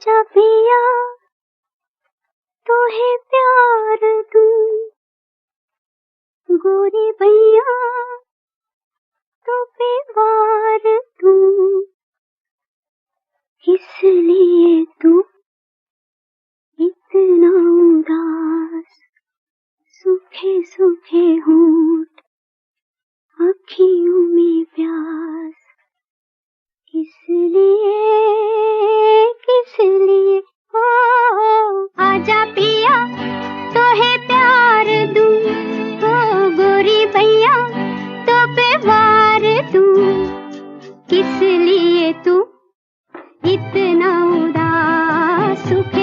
आजा पिया तोहे प्यार दूं, गोरी भैया तो पे वार दूं। किस लिए तू इतना उदास, सूखे सूखे होंठ अखियों में प्यास। किस लिए हो आजा पिया तोहे प्यार दूं, हो गोरी भैया तो पे वार दूं। किस लिए तू इतना उदास, सूखे